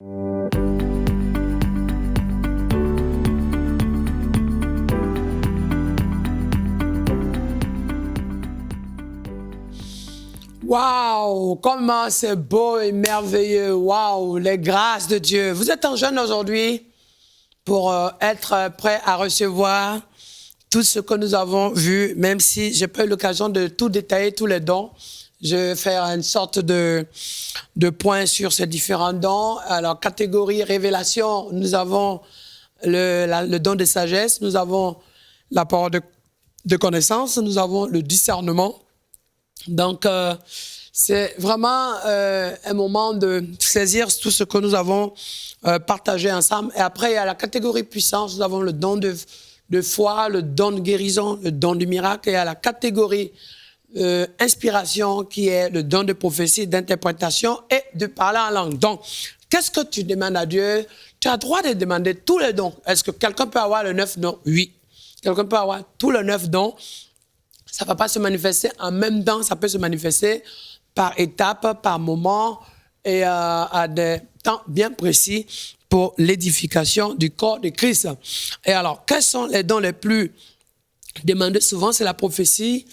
Waouh, comment c'est beau et merveilleux. Waouh, les grâces de Dieu. Vous êtes en jeûne aujourd'hui pour être prêt à recevoir tout ce que nous avons vu, même si je n'ai pas eu l'occasion de tout détailler, tous les dons. Je vais faire une sorte de point sur ces différents dons. Alors, catégorie révélation, nous avons le don de sagesse, nous avons la parole de connaissance, nous avons le discernement. Donc, c'est vraiment un moment de saisir tout ce que nous avons partagé ensemble. Et après, il y a la catégorie puissance. Nous avons le don de foi, le don de guérison, le don du miracle. Et il y a la catégorie inspiration, qui est le don de prophétie, d'interprétation et de parler en langue. Donc, qu'est-ce que tu demandes à Dieu? Tu as le droit de demander tous les dons. Est-ce que quelqu'un peut avoir le 9 dons? Oui. Quelqu'un peut avoir tous les 9 dons. Ça ne va pas se manifester en même temps, ça peut se manifester par étapes, par moments et à des temps bien précis pour l'édification du corps de Christ. Et alors, quels sont les dons les plus demandés souvent? C'est la prophétie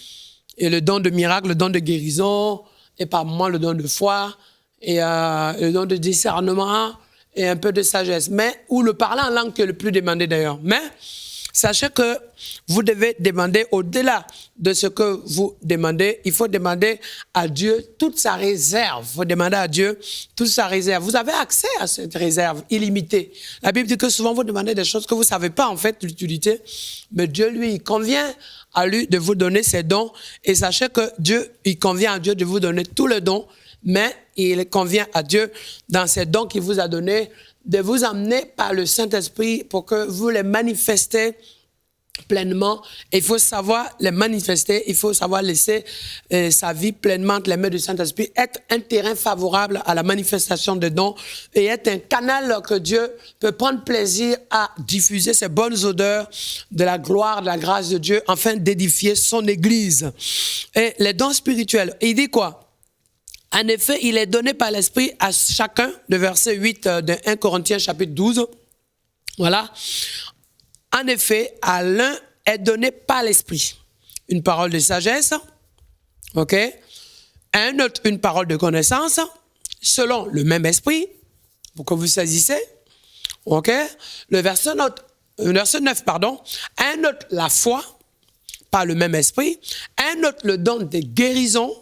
et le don de miracle, le don de guérison et par moments le don de foi et le don de discernement et un peu de sagesse. Ou le parler en langue qui est le plus demandé d'ailleurs. Mais sachez que vous devez demander au-delà de ce que vous demandez. Il faut demander à Dieu toute sa réserve. Il faut demander à Dieu toute sa réserve. Vous avez accès à cette réserve illimitée. La Bible dit que souvent vous demandez des choses que vous ne savez pas en fait l'utilité. Mais Dieu, lui, il convient à lui de vous donner ses dons. Et sachez que Dieu, il convient à Dieu de vous donner tous les dons. Mais il convient à Dieu, dans ces dons qu'il vous a donnés, de vous emmener par le Saint-Esprit pour que vous les manifestez pleinement. Il faut savoir les manifester, il faut savoir laisser sa vie pleinement entre les mains du Saint-Esprit, être un terrain favorable à la manifestation des dons et être un canal que Dieu peut prendre plaisir à diffuser ces bonnes odeurs de la gloire, de la grâce de Dieu, afin d'édifier son Église. Et les dons spirituels, il dit quoi? En effet, il est donné par l'Esprit à chacun, le verset 8 de 1 Corinthiens chapitre 12. Voilà. En effet, à l'un est donné par l'Esprit une parole de sagesse, ok? À un autre, une parole de connaissance, selon le même Esprit, pour que vous saisissez, ok? Le verset 9, pardon. À un autre, la foi, par le même Esprit. À un autre, le don de guérison,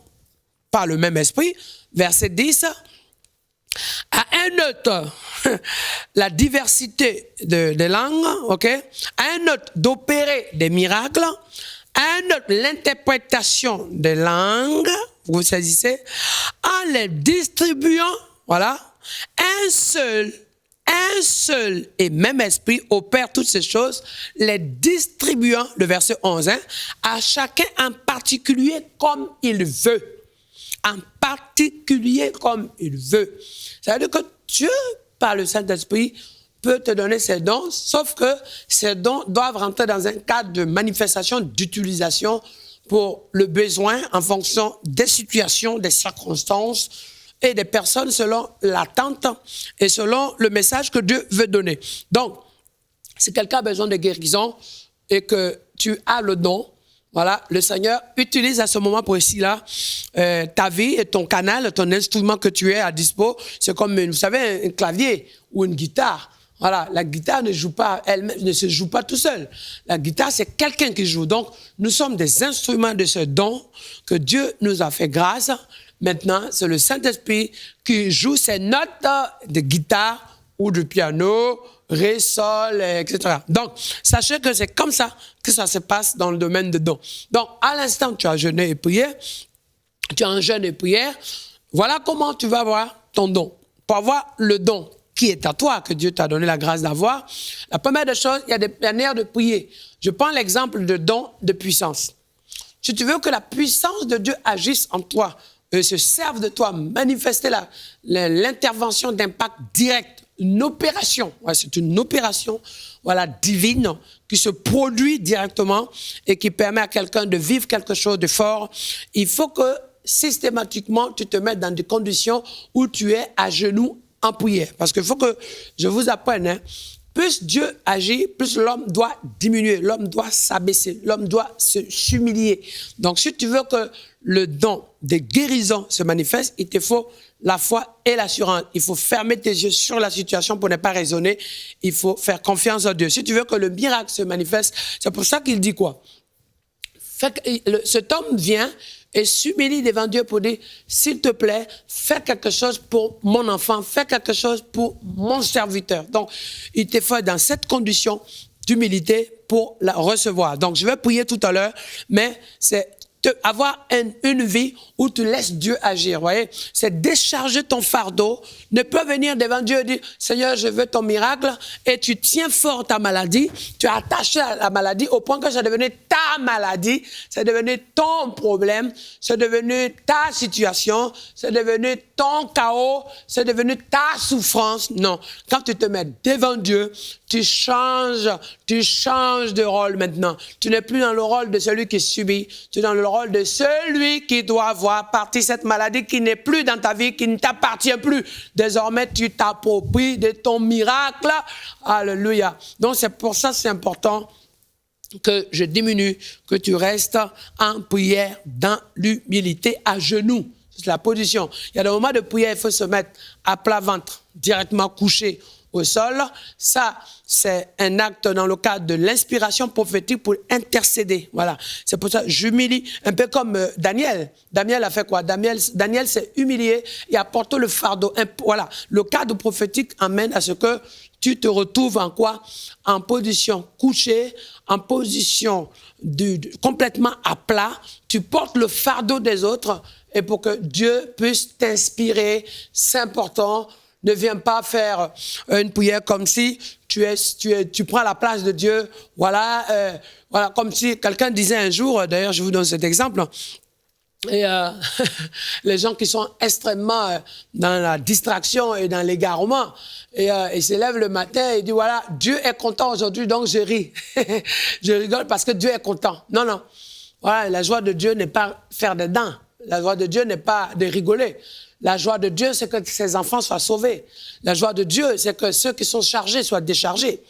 par le même Esprit. Verset 10. À un autre, la diversité des langues, ok? À un autre, d'opérer des miracles. À un autre, l'interprétation des langues, vous saisissez, en les distribuant, voilà, un seul et même esprit opère toutes ces choses, les distribuant, le verset 11, à chacun en particulier comme il veut. En particulier comme il veut. Ça veut dire que Dieu, par le Saint-Esprit, peut te donner ces dons, sauf que ces dons doivent rentrer dans un cadre de manifestation, d'utilisation pour le besoin en fonction des situations, des circonstances et des personnes selon l'attente et selon le message que Dieu veut donner. Donc, si quelqu'un a besoin de guérison et que tu as le don, voilà, le Seigneur utilise à ce moment précis-là ta vie et ton canal, ton instrument que tu es à dispo. C'est comme, vous savez, un clavier ou une guitare. Voilà, la guitare ne joue pas, elle ne se joue pas tout seul. La guitare, c'est quelqu'un qui joue. Donc, nous sommes des instruments de ce don que Dieu nous a fait grâce. Maintenant, c'est le Saint-Esprit qui joue ces notes de guitare ou de piano, ré, sol, etc. Donc, sachez que c'est comme ça que ça se passe dans le domaine de dons. Donc, à l'instant, tu as jeûné et prié, tu as un jeûne et prière, voilà comment tu vas avoir ton don. Pour avoir le don qui est à toi, que Dieu t'a donné la grâce d'avoir, la première des choses, il y a des manières de prier. Je prends l'exemple de don de puissance. Si tu veux que la puissance de Dieu agisse en toi, se serve de toi, manifester l'intervention d'impact direct, une opération, ouais, c'est une opération voilà, divine qui se produit directement et qui permet à quelqu'un de vivre quelque chose de fort. Il faut que systématiquement tu te mettes dans des conditions où tu es à genoux en prière. Parce qu'il faut que je vous apprenne, hein, plus Dieu agit, plus l'homme doit diminuer, l'homme doit s'abaisser, l'homme doit s'humilier. Donc, si tu veux que le don de guérison se manifeste, il te faut la foi et l'assurance. Il faut fermer tes yeux sur la situation pour ne pas raisonner. Il faut faire confiance en Dieu. Si tu veux que le miracle se manifeste, c'est pour ça qu'il dit quoi? Cet homme vient et s'humilie devant Dieu pour dire, s'il te plaît, fais quelque chose pour mon enfant, fais quelque chose pour mon serviteur. Donc, il te faut dans cette condition d'humilité pour la recevoir. Donc, je vais prier tout à l'heure, mais c'est avoir une vie où tu laisses Dieu agir, voyez, c'est décharger ton fardeau, ne pas venir devant Dieu et dire, Seigneur, je veux ton miracle, et tu tiens fort ta maladie, tu es attaché à la maladie au point que c'est devenu ta maladie, c'est devenu ton problème, c'est devenu ta situation, c'est devenu ton chaos, c'est devenu ta souffrance. Non, quand tu te mets devant Dieu, tu changes de rôle maintenant. Tu n'es plus dans le rôle de celui qui subit, tu es dans le rôle de celui qui doit voir partir cette maladie qui n'est plus dans ta vie, qui ne t'appartient plus. Désormais, tu t'appropries de ton miracle. Alléluia. Donc, c'est pour ça que c'est important que je diminue, que tu restes en prière dans l'humilité à genoux. C'est la position. Il y a des moments de prière, il faut se mettre à plat ventre, directement couché au sol. Ça, c'est un acte dans le cadre de l'inspiration prophétique pour intercéder. Voilà. C'est pour ça que j'humilie, un peu comme Daniel. Daniel a fait quoi? Daniel s'est humilié et a porté le fardeau. Voilà. Le cadre prophétique amène à ce que tu te retrouves en quoi? En position couchée, en position complètement à plat. Tu portes le fardeau des autres et pour que Dieu puisse t'inspirer, c'est important. Ne viens pas faire une prière comme si tu prends la place de Dieu. Voilà, voilà, comme si quelqu'un disait un jour, d'ailleurs je vous donne cet exemple, et les gens qui sont extrêmement dans la distraction et dans l'égarement, et ils se lèvent le matin et disent, voilà, Dieu est content aujourd'hui, donc je ris. Je rigole parce que Dieu est content. Non, non. Voilà, la joie de Dieu n'est pas faire des dents. La joie de Dieu n'est pas de rigoler. La joie de Dieu, c'est que ses enfants soient sauvés. La joie de Dieu, c'est que ceux qui sont chargés soient déchargés.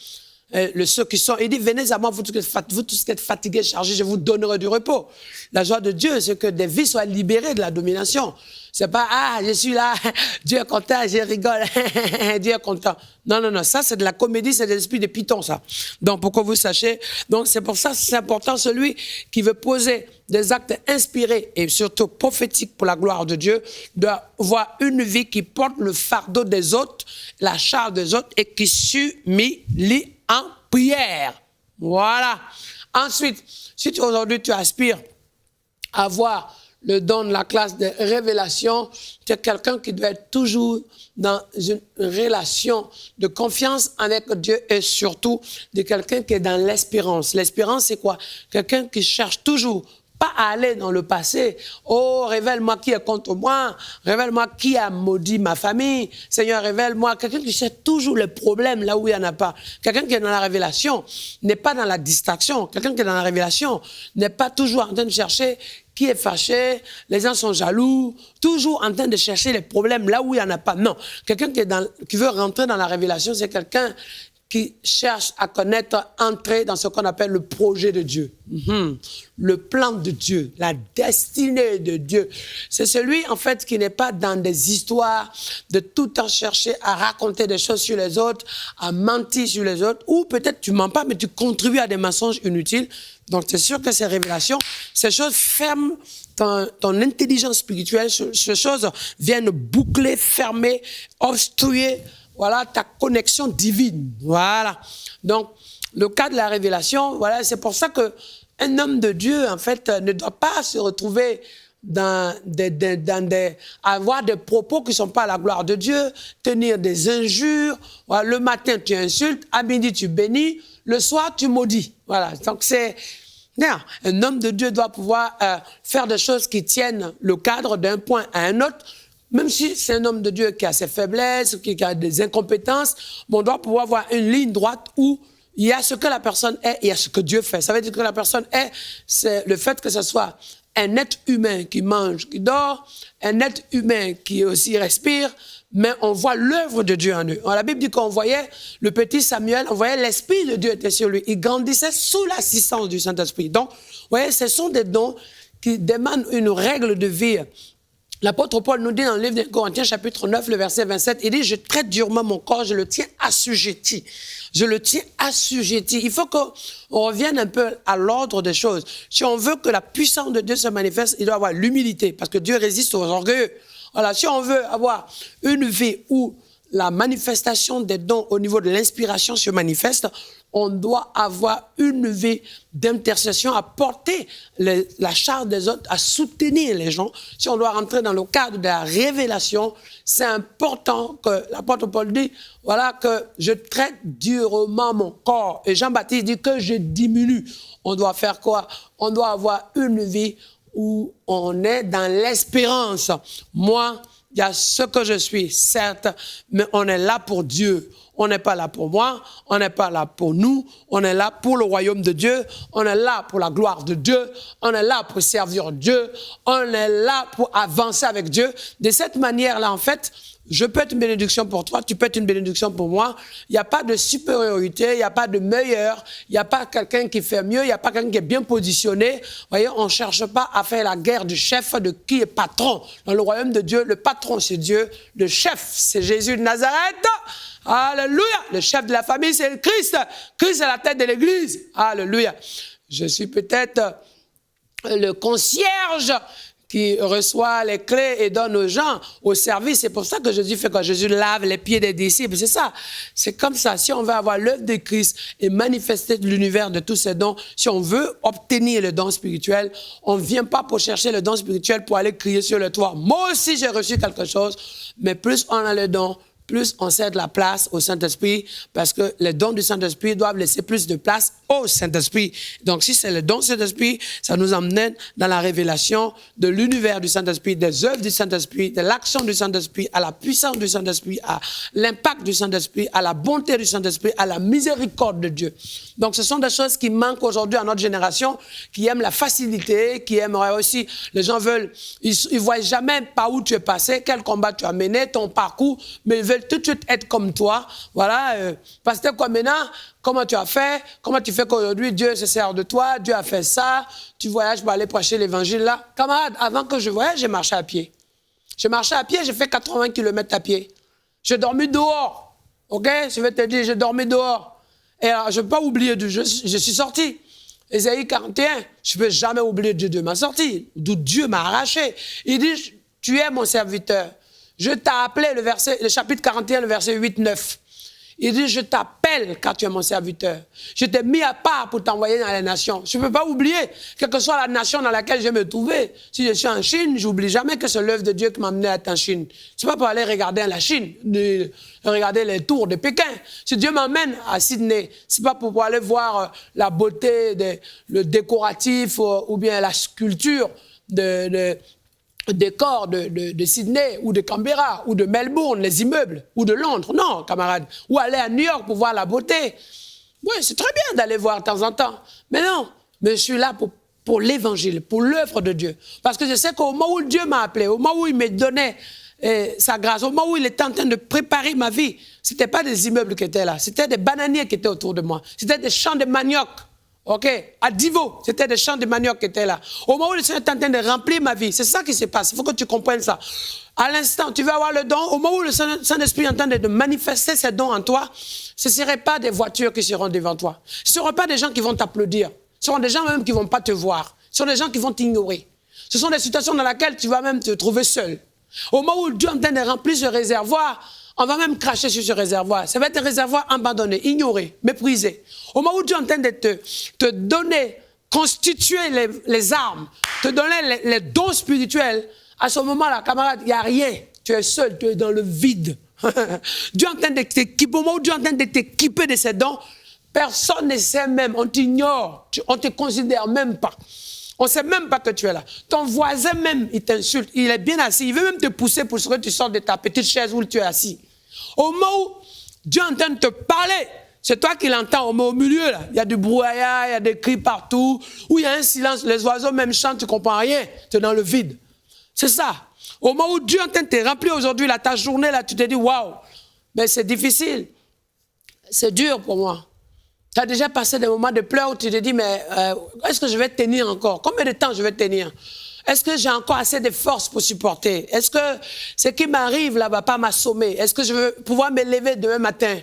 Ceux qui sont, il dit, venez à moi, vous tous qui êtes fatigués, chargés, je vous donnerai du repos. La joie de Dieu, c'est que des vies soient libérées de la domination. C'est pas, ah, je suis là, Dieu est content, je rigole, Dieu est content. Non, non, non, ça c'est de la comédie, c'est de l'esprit de Python, ça. Donc, pour que vous sachiez, donc c'est pour ça que c'est important, celui qui veut poser des actes inspirés et surtout prophétiques pour la gloire de Dieu, doit avoir une vie qui porte le fardeau des autres, la charge des autres et qui s'humilie en prière. Voilà. Ensuite, si aujourd'hui tu aspires à avoir le don de la classe de révélation, tu es quelqu'un qui doit être toujours dans une relation de confiance avec Dieu et surtout de quelqu'un qui est dans l'espérance. L'espérance, c'est quoi? Quelqu'un qui cherche toujours pas à aller dans le passé. Oh, révèle-moi qui est contre moi. Révèle-moi qui a maudit ma famille. Seigneur, révèle-moi. Quelqu'un qui cherche toujours les problèmes là où il n'y en a pas. Quelqu'un qui est dans la révélation n'est pas dans la distraction. Quelqu'un qui est dans la révélation n'est pas toujours en train de chercher qui est fâché, les gens sont jaloux, toujours en train de chercher les problèmes là où il n'y en a pas. Non, quelqu'un qui veut rentrer dans la révélation, c'est quelqu'un qui cherche à connaître, entrer dans ce qu'on appelle le projet de Dieu. Le plan de Dieu, la destinée de Dieu. C'est celui, en fait, qui n'est pas dans des histoires de tout le temps chercher à raconter des choses sur les autres, à mentir sur les autres, ou peut-être tu mens pas, mais tu contribues à des mensonges inutiles. Donc, c'est sûr que ces révélations, ces choses ferment ton intelligence spirituelle, ces choses viennent boucler, fermer, obstruer, voilà, ta connexion divine. Voilà. Donc, le cas de la révélation, voilà, c'est pour ça qu'un homme de Dieu, en fait, ne doit pas se retrouver avoir des propos qui ne sont pas à la gloire de Dieu, tenir des injures. Voilà, le matin, tu insultes, à midi, tu bénis, le soir, tu maudis. Voilà. Donc, un homme de Dieu doit pouvoir faire des choses qui tiennent le cadre d'un point à un autre. Même si c'est un homme de Dieu qui a ses faiblesses, qui a des incompétences, on doit pouvoir avoir une ligne droite où il y a ce que la personne est et il y a ce que Dieu fait. Ça veut dire que la personne est, c'est le fait que ce soit un être humain qui mange, qui dort, un être humain qui aussi respire, mais on voit l'œuvre de Dieu en eux. La Bible dit qu'on voyait le petit Samuel, on voyait l'Esprit de Dieu était sur lui. Il grandissait sous l'assistance du Saint-Esprit. Donc, vous voyez, ce sont des dons qui demandent une règle de vie. L'apôtre Paul nous dit dans le livre de Corinthiens, chapitre 9, le verset 27, il dit « Je traite durement mon corps, je le tiens assujetti. » Je le tiens assujetti. Il faut qu'on revienne un peu à l'ordre des choses. Si on veut que la puissance de Dieu se manifeste, il doit avoir l'humilité, parce que Dieu résiste aux orgueilleux. Voilà, si on veut avoir une vie où la manifestation des dons au niveau de l'inspiration se manifeste, on doit avoir une vie d'intercession, à porter la charge des autres, à soutenir les gens. Si on doit rentrer dans le cadre de la révélation, c'est important que l'apôtre Paul dit, voilà, que je traite durement mon corps. Et Jean-Baptiste dit que je diminue. On doit faire quoi? On doit avoir une vie où on est dans l'espérance. Moi, il y a ce que je suis, certes, mais on est là pour Dieu. On n'est pas là pour moi, on n'est pas là pour nous, on est là pour le royaume de Dieu, on est là pour la gloire de Dieu, on est là pour servir Dieu, on est là pour avancer avec Dieu. De cette manière-là, en fait, je peux être une bénédiction pour toi, tu peux être une bénédiction pour moi. Il n'y a pas de supériorité, il n'y a pas de meilleur, il n'y a pas quelqu'un qui fait mieux, il n'y a pas quelqu'un qui est bien positionné. Vous voyez, on ne cherche pas à faire la guerre du chef, de qui est patron. Dans le royaume de Dieu, le patron, c'est Dieu. Le chef, c'est Jésus de Nazareth. Alléluia. Le chef de la famille, c'est le Christ. Christ est la tête de l'Église. Alléluia. Je suis peut-être le concierge qui reçoit les clés et donne aux gens au service. C'est pour ça que Jésus fait quand Jésus lave les pieds des disciples. C'est ça. C'est comme ça. Si on veut avoir l'œuvre de Christ et manifester l'univers de tous ces dons, si on veut obtenir le don spirituel, on ne vient pas pour chercher le don spirituel pour aller crier sur le toit. Moi aussi, j'ai reçu quelque chose. Mais plus on a le don, plus on cède la place au Saint-Esprit, parce que les dons du Saint-Esprit doivent laisser plus de place au Saint-Esprit. Donc, si c'est le don du Saint-Esprit, ça nous emmène dans la révélation de l'univers du Saint-Esprit, des œuvres du Saint-Esprit, de l'action du Saint-Esprit, à la puissance du Saint-Esprit, à l'impact du Saint-Esprit, à la bonté du Saint-Esprit, à la miséricorde de Dieu. Donc, ce sont des choses qui manquent aujourd'hui à notre génération, qui aiment la facilité, qui aimeraient aussi, les gens veulent, ils ne voient jamais par où tu es passé, quel combat tu as mené, ton parcours, mais ils veulent tout de suite être comme toi. Voilà, pasteur Kwamena, comment tu as fait? Comment tu fais qu'aujourd'hui Dieu se sert de toi? Dieu a fait ça. Tu voyages pour aller prêcher l'évangile là. Camarade, avant que je voyage, j'ai marché à pied. J'ai marché à pied, j'ai fait 80 km à pied. J'ai dormi dehors. Ok? Je vais te dire, j'ai dormi dehors. Et alors, je ne peux pas oublier Dieu. Je suis sorti. Ésaïe 41, je ne peux jamais oublier Dieu. Dieu m'a sorti. D'où Dieu m'a arraché. Il dit, tu es mon serviteur. Je t'ai appelé, le chapitre 41, le verset 8-9. Il dit, je t'appelle car tu es mon serviteur. Je t'ai mis à part pour t'envoyer dans les nations. Je ne peux pas oublier, quelle que soit la nation dans laquelle je me trouvais. Si je suis en Chine, je n'oublie jamais que c'est l'œuvre de Dieu qui m'a amené à être en Chine. Ce n'est pas pour aller regarder la Chine, regarder les tours de Pékin. Si Dieu m'emmène à Sydney, ce n'est pas pour aller voir la beauté, le décoratif ou bien la sculpture décors de Sydney ou de Canberra ou de Melbourne, les immeubles, ou de Londres. Non, camarade. Ou aller à New York pour voir la beauté. Oui, c'est très bien d'aller voir de temps en temps. Mais non, mais je suis là pour l'évangile, pour l'œuvre de Dieu. Parce que je sais qu'au moment où Dieu m'a appelé, au moment où il me donnait sa grâce, au moment où il était en train de préparer ma vie, ce n'était pas des immeubles qui étaient là, c'était des bananiers qui étaient autour de moi, c'était des champs de manioc. Ok, à Divo, c'était des champs de manioc qui étaient là. Au moment où le Seigneur est en train de remplir ma vie, c'est ça qui se passe. Il faut que tu comprennes ça. À l'instant, tu veux avoir le don. Au moment où le Saint-Esprit est en train de manifester ses dons en toi, ce ne seraient pas des voitures qui seront devant toi. Ce ne seront pas des gens qui vont t'applaudir. Ce seront des gens même qui ne vont pas te voir. Ce sont des gens qui vont t'ignorer. Ce sont des situations dans lesquelles tu vas même te trouver seul. Au moment où Dieu est en train de remplir ce réservoir, on va même cracher sur ce réservoir. Ça va être un réservoir abandonné, ignoré, méprisé. Au moment où Dieu est en train de te donner, constituer les armes, te donner les dons spirituels, à ce moment-là, camarade, il n'y a rien. Tu es seul, tu es dans le vide. Dieu est en train de t'équiper. Au moment où Dieu est en train de t'équiper de ces dons, personne ne sait même, on t'ignore, on ne te considère même pas. On ne sait même pas que tu es là. Ton voisin même, il t'insulte. Il est bien assis. Il veut même te pousser pour que tu sortes de ta petite chaise où tu es assis. Au moment où Dieu est en train de te parler, c'est toi qui l'entends. Au milieu, là, il y a du brouhaha, il y a des cris partout, où il y a un silence. Les oiseaux même chantent, tu ne comprends rien. Tu es dans le vide. C'est ça. Au moment où Dieu est en train de te remplir aujourd'hui, là, ta journée, là, tu te dis, waouh, mais c'est difficile. C'est dur pour moi. Tu as déjà passé des moments de pleurs où tu te dis, mais est-ce que je vais tenir encore? Combien de temps je vais tenir? Est-ce que j'ai encore assez de force pour supporter? Est-ce que ce qui m'arrive là va pas m'assommer? Est-ce que je vais pouvoir me lever demain matin?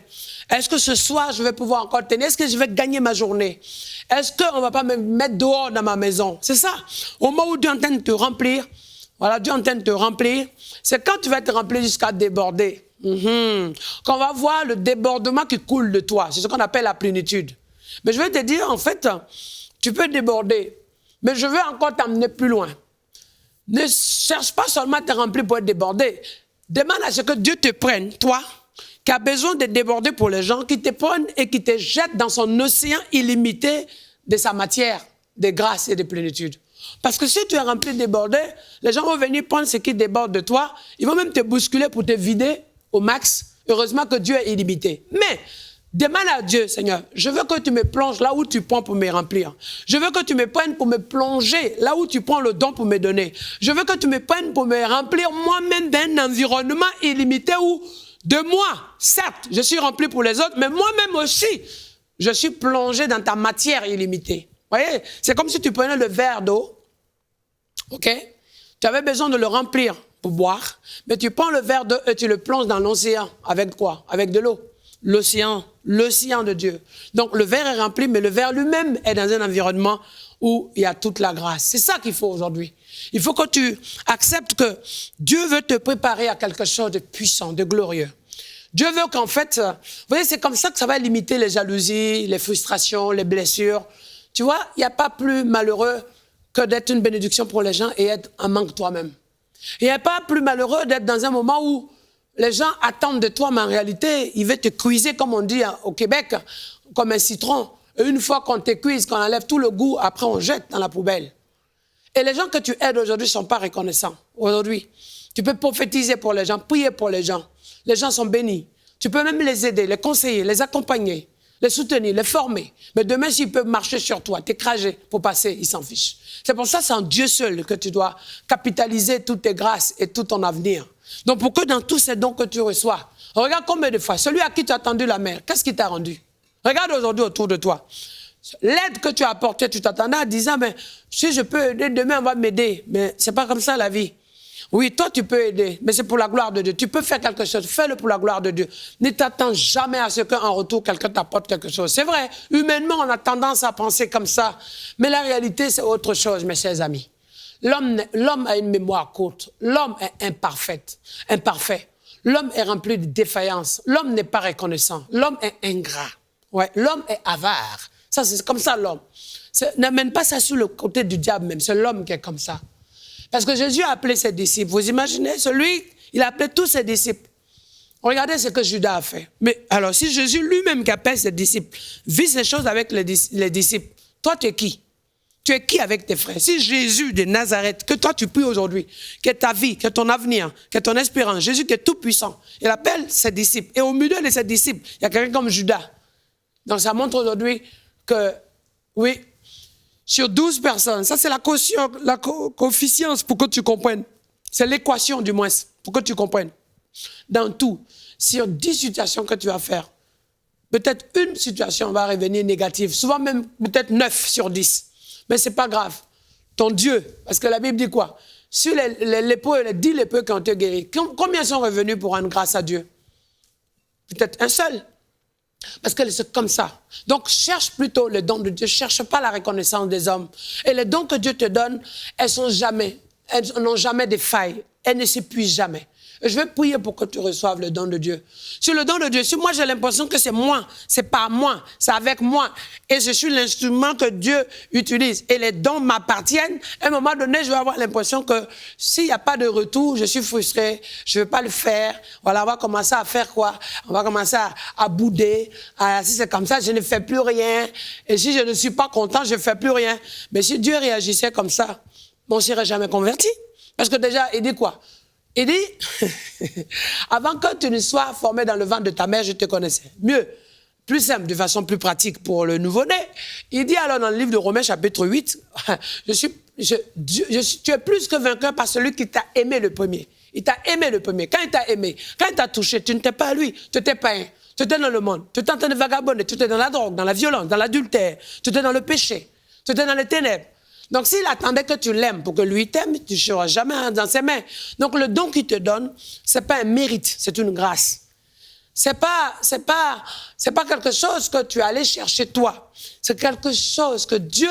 Est-ce que ce soir, je vais pouvoir encore tenir? Est-ce que je vais gagner ma journée? Est-ce qu'on ne va pas me mettre dehors dans ma maison? C'est ça. Au moment où Dieu est en train de te remplir, voilà, Dieu est en train de te remplir, c'est quand tu vas te remplir jusqu'à déborder. Qu'on va voir le débordement qui coule de toi. C'est ce qu'on appelle la plénitude. Mais je vais te dire, en fait, tu peux déborder, mais je veux encore t'amener plus loin. Ne cherche pas seulement à te remplir pour être débordé. Demande à ce que Dieu te prenne, toi, qui as besoin de déborder pour les gens, qui te prenne et qui te jette dans son océan illimité de sa matière, de grâce et de plénitude. Parce que si tu es rempli de débordé, les gens vont venir prendre ce qui déborde de toi, ils vont même te bousculer pour te vider au max. Heureusement que Dieu est illimité. Mais demande à Dieu, Seigneur, je veux que tu me plonges là où tu prends pour me remplir. Je veux que tu me prennes pour me plonger là où tu prends le don pour me donner. Je veux que tu me prennes pour me remplir moi-même d'un environnement illimité où, de moi, certes, je suis rempli pour les autres, mais moi-même aussi, je suis plongé dans ta matière illimitée. Vous voyez, c'est comme si tu prenais le verre d'eau, ok? Tu avais besoin de le remplir pour boire, mais tu prends le verre d'eau et tu le plonges dans l'océan. Avec quoi? Avec de l'eau. L'océan de Dieu. Donc le verre est rempli, mais le verre lui-même est dans un environnement où il y a toute la grâce. C'est ça qu'il faut aujourd'hui. Il faut que tu acceptes que Dieu veut te préparer à quelque chose de puissant, de glorieux. Dieu veut qu'en fait, vous voyez, c'est comme ça que ça va limiter les jalousies, les frustrations, les blessures. Tu vois, il n'y a pas plus malheureux que d'être une bénédiction pour les gens et être un manque toi-même. Il n'y a pas plus malheureux d'être dans un moment où les gens attendent de toi, mais en réalité, ils veulent te cuiser, comme on dit au Québec, comme un citron. Et une fois qu'on te cuise, qu'on enlève tout le goût, après on jette dans la poubelle. Et les gens que tu aides aujourd'hui ne sont pas reconnaissants. Aujourd'hui, tu peux prophétiser pour les gens, prier pour les gens. Les gens sont bénis. Tu peux même les aider, les conseiller, les accompagner, les soutenir, les former. Mais demain, s'ils peuvent marcher sur toi, t'écraser pour passer, ils s'en fichent. C'est pour ça que c'est en Dieu seul que tu dois capitaliser toutes tes grâces et tout ton avenir. Donc, pour que dans tous ces dons que tu reçois, regarde combien de fois, celui à qui tu as tendu la main, qu'est-ce qu'il t'a rendu? Regarde aujourd'hui autour de toi. L'aide que tu as apportée, tu t'attendais en disant, mais si je peux aider, demain on va m'aider. Mais c'est pas comme ça la vie. Oui, toi tu peux aider, mais c'est pour la gloire de Dieu. Tu peux faire quelque chose, fais-le pour la gloire de Dieu. Ne t'attends jamais à ce qu'en retour, quelqu'un t'apporte quelque chose. C'est vrai, humainement, on a tendance à penser comme ça. Mais la réalité, c'est autre chose, mes chers amis. L'homme a une mémoire courte. L'homme est imparfait. L'homme est rempli de défaillances. L'homme n'est pas reconnaissant. L'homme est ingrat. Ouais, l'homme est avare. Ça, c'est comme ça, l'homme. N'amène pas ça sur le côté du diable même. C'est l'homme qui est comme ça. Parce que Jésus a appelé ses disciples. Vous imaginez, il a appelé tous ses disciples. Regardez ce que Judas a fait. Mais alors, si Jésus lui-même qui appelle ses disciples vit ces choses avec les disciples, toi, tu es qui? Tu es qui avec tes frères? Si Jésus de Nazareth, que toi tu pries aujourd'hui, que ta vie, que ton avenir, que ton espérance, Jésus qui est tout puissant, il appelle ses disciples. Et au milieu de ses disciples, il y a quelqu'un comme Judas. Donc ça montre aujourd'hui que, oui, sur 12 personnes, ça c'est la coefficience pour que tu comprennes. C'est l'équation du moins, pour que tu comprennes. Dans tout, sur 10 situations que tu vas faire, peut-être une situation va revenir négative, souvent même peut-être 9 sur 10. Mais ce n'est pas grave. Ton Dieu, parce que la Bible dit quoi? Sur les lépreux, les 10 lépreux qui ont été guéris, combien sont revenus pour rendre grâce à Dieu? Peut-être un seul. Parce que c'est comme ça. Donc, cherche plutôt le don de Dieu. Cherche pas la reconnaissance des hommes. Et les dons que Dieu te donne, elles n'ont jamais de failles. Elles ne s'épuisent jamais. Et je vais prier pour que tu reçoives le don de Dieu. Sur le don de Dieu, si moi j'ai l'impression que c'est moi, c'est pas moi, c'est avec moi. Et je suis l'instrument que Dieu utilise. Et les dons m'appartiennent. À un moment donné, je vais avoir l'impression que s'il n'y a pas de retour, je suis frustré, je ne vais pas le faire. Voilà, on va commencer à faire quoi? On va commencer à bouder. Si c'est comme ça, je ne fais plus rien. Et si je ne suis pas content, je ne fais plus rien. Mais si Dieu réagissait comme ça, on ne serait jamais converti. Parce que déjà, il dit quoi? Il dit, avant que tu ne sois formé dans le ventre de ta mère, je te connaissais. Mieux, plus simple, de façon plus pratique pour le nouveau-né. Il dit alors dans le livre de Romains, chapitre 8, tu es plus que vainqueur par celui qui t'a aimé le premier. Il t'a aimé le premier. Quand il t'a aimé, quand il t'a touché, tu ne t'es pas à lui, tu n'étais pas un. Tu étais dans le monde, tu étais en train de vagabonder, tu étais dans la drogue, dans la violence, dans l'adultère, tu étais dans le péché, tu étais dans les ténèbres. Donc s'il attendait que tu l'aimes pour que lui t'aime, tu ne seras jamais dans ses mains. Donc le don qu'il te donne, ce n'est pas un mérite, c'est une grâce. C'est pas quelque chose que tu es allé chercher toi. C'est quelque chose que Dieu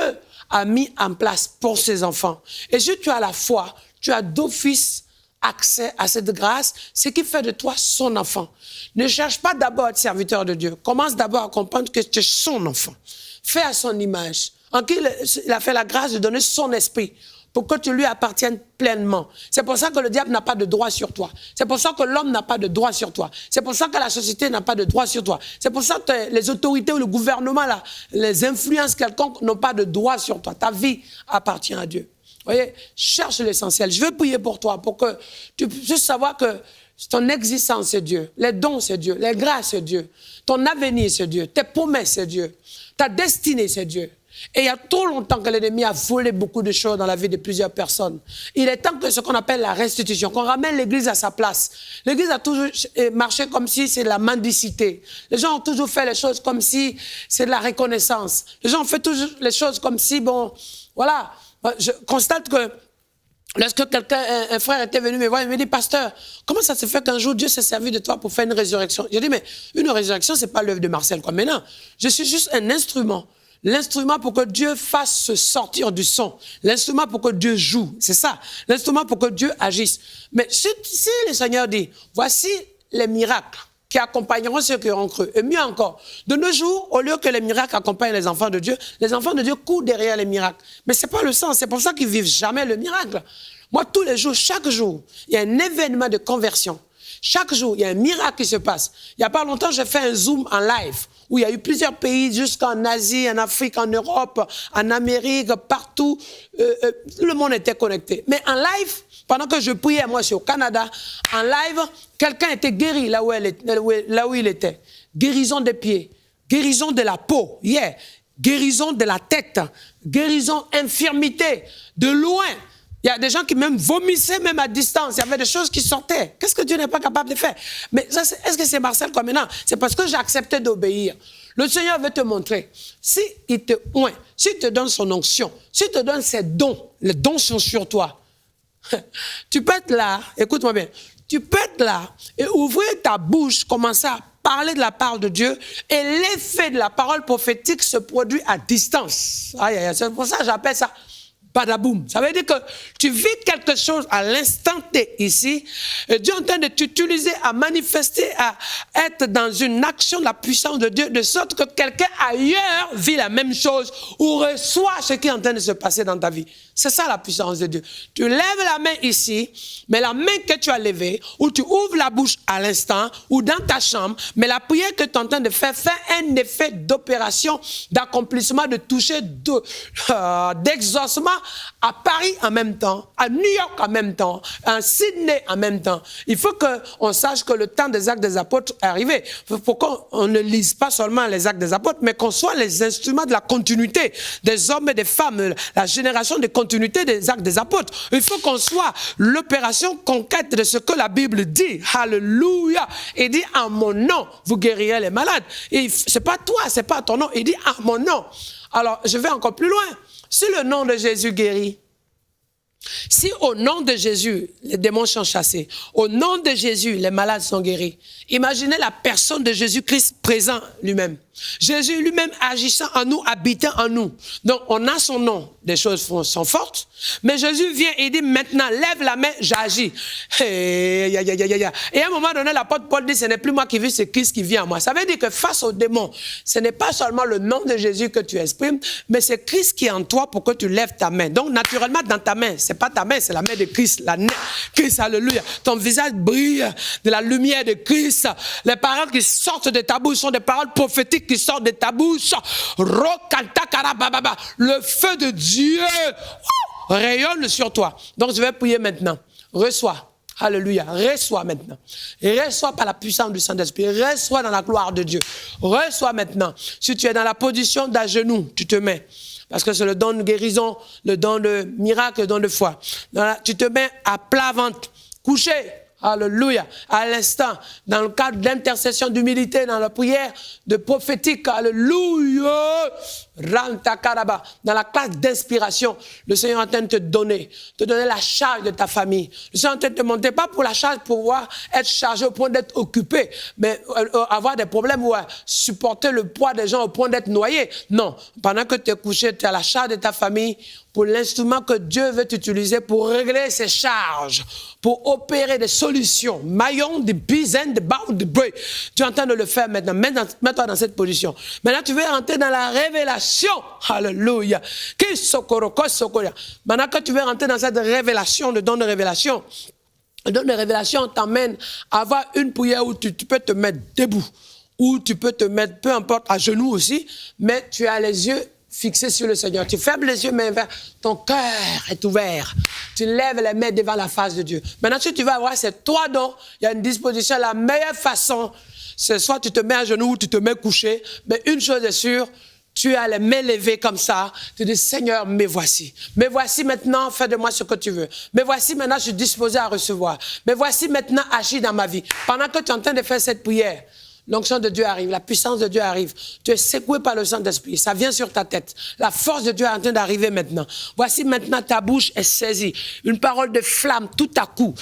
a mis en place pour ses enfants. Et si tu as la foi, tu as d'office accès à cette grâce, ce qui fait de toi son enfant. Ne cherche pas d'abord à être serviteur de Dieu. Commence d'abord à comprendre que tu es son enfant. Fais à son image. En qui il a fait la grâce de donner son esprit pour que tu lui appartiennes pleinement. C'est pour ça que le diable n'a pas de droit sur toi. C'est pour ça que l'homme n'a pas de droit sur toi. C'est pour ça que la société n'a pas de droit sur toi. C'est pour ça que les autorités ou le gouvernement, là, les influences quelconques n'ont pas de droit sur toi. Ta vie appartient à Dieu. Vous voyez, cherche l'essentiel. Je veux prier pour toi, pour que tu puisses savoir que ton existence, c'est Dieu. Les dons, c'est Dieu. Les grâces, c'est Dieu. Ton avenir, c'est Dieu. Tes promesses, c'est Dieu. Ta destinée, c'est Dieu. Et il y a trop longtemps que l'ennemi a volé beaucoup de choses dans la vie de plusieurs personnes. Il est temps que ce qu'on appelle la restitution, qu'on ramène l'Église à sa place. L'Église a toujours marché comme si c'est de la mendicité. Les gens ont toujours fait les choses comme si c'est de la reconnaissance. Les gens ont fait toujours les choses comme si, bon, voilà. Je constate que lorsque quelqu'un, un frère était venu me voir, il me dit, pasteur, comment ça se fait qu'un jour Dieu s'est servi de toi pour faire une résurrection? J'ai dit, mais une résurrection, c'est pas l'œuvre de Marcel, quoi. Mais non, je suis juste un instrument. L'instrument pour que Dieu fasse sortir du son. L'instrument pour que Dieu joue. C'est ça. L'instrument pour que Dieu agisse. Mais si le Seigneur dit, voici les miracles qui accompagneront ceux qui auront cru. Et mieux encore, de nos jours, au lieu que les miracles accompagnent les enfants de Dieu courent derrière les miracles. Mais ce n'est pas le sens. C'est pour ça qu'ils ne vivent jamais le miracle. Moi, tous les jours, chaque jour, il y a un événement de conversion. Chaque jour, il y a un miracle qui se passe. Il n'y a pas longtemps, j'ai fait un Zoom en live où il y a eu plusieurs pays, jusqu'en Asie, en Afrique, en Europe, en Amérique, partout. Le monde était connecté. Mais en live, pendant que je priais, moi je suis au Canada, en live, quelqu'un était guéri là où il était. Guérison des pieds, guérison de la peau, guérison de la tête, guérison infirmité, de loin. Il y a des gens qui même vomissaient même à distance. Il y avait des choses qui sortaient. Qu'est-ce que Dieu n'est pas capable de faire? Mais est-ce que c'est Marcel comme maintenant? C'est parce que j'ai accepté d'obéir. Le Seigneur veut te montrer. S'il te oint, s'il te donne son onction, s'il te donne ses dons, les dons sont sur toi. Tu peux être là, écoute-moi bien, tu peux être là et ouvrir ta bouche, commencer à parler de la part de Dieu et l'effet de la parole prophétique se produit à distance. Aïe, aïe, c'est pour ça que j'appelle ça badaboum. Ça veut dire que tu vis quelque chose à l'instant T ici. Et Dieu est en train de t'utiliser à manifester, à être dans une action de la puissance de Dieu, de sorte que quelqu'un ailleurs vit la même chose ou reçoit ce qui est en train de se passer dans ta vie. C'est ça la puissance de Dieu. Tu lèves la main ici, mais la main que tu as levée, ou tu ouvres la bouche à l'instant, ou dans ta chambre, mais la prière que tu es en train de faire fait un effet d'opération, d'accomplissement, de toucher, d'exaucement à Paris en même temps, à New York en même temps, à Sydney en même temps. Il faut qu'on sache que le temps des actes des apôtres est arrivé. Il faut qu'on ne lise pas seulement les actes des apôtres, mais qu'on soit les instruments de la continuité des hommes et des femmes, la génération de continuité des actes des apôtres. Il faut qu'on soit l'opération concrète de ce que la Bible dit. Alléluia. Il dit en mon nom, vous guérirez les malades. Et c'est pas toi, c'est pas ton nom. Il dit en mon nom. Alors, je vais encore plus loin. Si le nom de Jésus guérit, si au nom de Jésus, les démons sont chassés, au nom de Jésus, les malades sont guéris, imaginez la personne de Jésus-Christ présent lui-même. Jésus lui-même agissant en nous, habitant en nous. Donc, on a son nom, des choses sont fortes, mais Jésus vient et dit maintenant, lève la main, j'agis. Et à un moment donné, l'apôtre Paul dit, ce n'est plus moi qui vis, c'est Christ qui vient en moi. Ça veut dire que face aux démons, ce n'est pas seulement le nom de Jésus que tu exprimes, mais c'est Christ qui est en toi pour que tu lèves ta main. Donc, naturellement, dans ta main, c'est pas ta main, c'est la main de Christ. Christ, alléluia. Ton visage brille de la lumière de Christ. Les paroles qui sortent de ta bouche sont des paroles prophétiques qui sortent de ta bouche. Le feu de Dieu rayonne sur toi. Donc je vais prier maintenant. Reçois. Alléluia. Reçois maintenant. Reçois par la puissance du Saint-Esprit. Reçois dans la gloire de Dieu. Reçois maintenant. Si tu es dans la position d'à genoux, tu te mets. Parce que c'est le don de guérison, le don de miracle, le don de foi. Tu te mets à plat ventre, couché. Alléluia. À l'instant, dans le cadre d'intercession, d'humilité, dans la prière de prophétique. Alléluia. Dans la classe d'inspiration, le Seigneur est en train de te donner la charge de ta famille. Le Seigneur est en train de te monter, pas pour la charge, pour pouvoir être chargé au point d'être occupé, mais avoir des problèmes ou supporter le poids des gens au point d'être noyé. Non. Pendant que tu es couché, tu as la charge de ta famille pour l'instrument que Dieu veut utiliser pour régler ses charges, pour opérer des solutions. Maillon, des bizaines, des barres, des bruits. Tu es en train de le faire maintenant. Mets-toi dans cette position. Maintenant, tu veux rentrer dans la révélation. Alléluia. Maintenant que tu veux rentrer dans cette révélation, le don de révélation, le don de révélation t'emmène à avoir une prière où tu peux te mettre debout, où tu peux te mettre, peu importe, à genoux aussi, mais tu as les yeux fixés sur le Seigneur. Tu fermes les yeux, mais ton cœur est ouvert. Tu lèves les mains devant la face de Dieu. Maintenant, si tu veux avoir ces trois dons, il y a une disposition. La meilleure façon, c'est soit tu te mets à genoux ou tu te mets couché. Mais une chose est sûre, tu as les mains levées comme ça. Tu dis, Seigneur, me voici. Me voici maintenant, fais de moi ce que tu veux. Me voici maintenant, je suis disposé à recevoir. Me voici maintenant, agis dans ma vie. Pendant que tu es en train de faire cette prière, l'onction de Dieu arrive, la puissance de Dieu arrive. Tu es secoué par le Saint-Esprit. Ça vient sur ta tête. La force de Dieu est en train d'arriver maintenant. Voici maintenant ta bouche est saisie. Une parole de flamme tout à coup.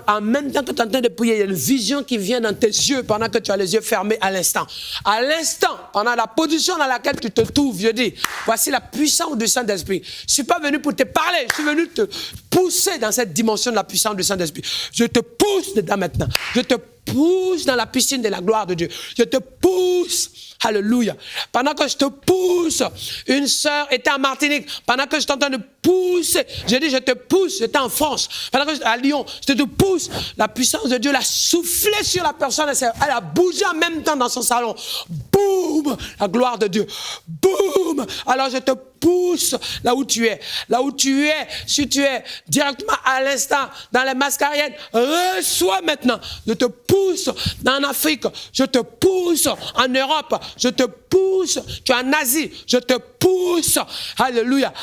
En même temps que tu es en train de prier, il y a une vision qui vient dans tes yeux pendant que tu as les yeux fermés à l'instant. À l'instant, pendant la position dans laquelle tu te trouves, je dis, voici la puissance du Saint-Esprit. Je ne suis pas venu pour te parler, je suis venu te pousser dans cette dimension de la puissance du Saint-Esprit. Je te pousse dedans maintenant. Je te pousse dans la piscine de la gloire de Dieu. Je te pousse. Alléluia. Pendant que je te pousse, une sœur était en Martinique. Pendant que je t'entends de pousser, je dis je te pousse, j'étais en France. Pendant que j'étais à Lyon, je te pousse. La puissance de Dieu l'a soufflé sur la personne. Elle a bougé en même temps dans son salon. Boum! La gloire de Dieu. Boum! Alors je te pousse là où tu es. Là où tu es, si tu es directement à l'instant dans les Mascarettes, reçois maintenant. Je te pousse en Afrique. Je te pousse en Europe. Je te pousse. Tu es en Asie. Je te pousse. Alléluia.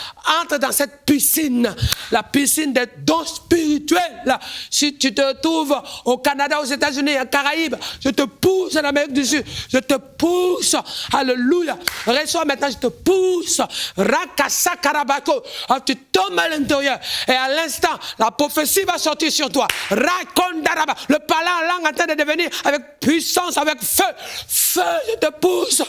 Entre dans cette piscine. La piscine des dons spirituels. Si tu te trouves au Canada, aux États-Unis, en Caraïbes, je te pousse en Amérique du Sud. Je te pousse. Alléluia. Reçois maintenant, je te pousse. Rakasa Karabako. Alors, tu tombes à l'intérieur. Et à l'instant, la prophétie va sortir sur toi. Rakondaraba. Le parler en langue en train de devenir avec puissance, avec feu. Feu, je te pousse.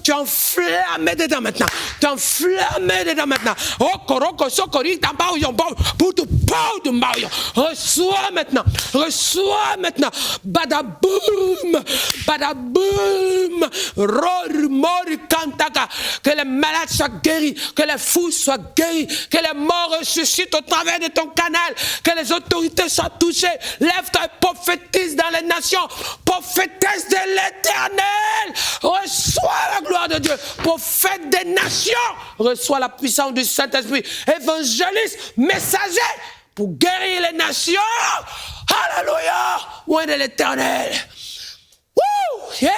Tu es enflammé dedans maintenant. Tu es enflammé dedans maintenant. Oh, koroko, sokori, tambao, yombo, poutou, poutou, mario. Reçois maintenant. Reçois maintenant. Badaboum. Badaboum. Ror, mori, kantaka. Que les malades soient guéris. Que les fous soient guéris. Que les morts ressuscitent au travers de ton canal. Que les autorités soient touchées. Lève-toi et prophétise dans les nations. Prophétesse de l'Éternel. Reçois la gloire de Dieu. Prophète des nations. Reçois la puissance du Saint-Esprit. Évangéliste, messager pour guérir les nations. Alléluia. Loin de l'Éternel. Woo! Yeah!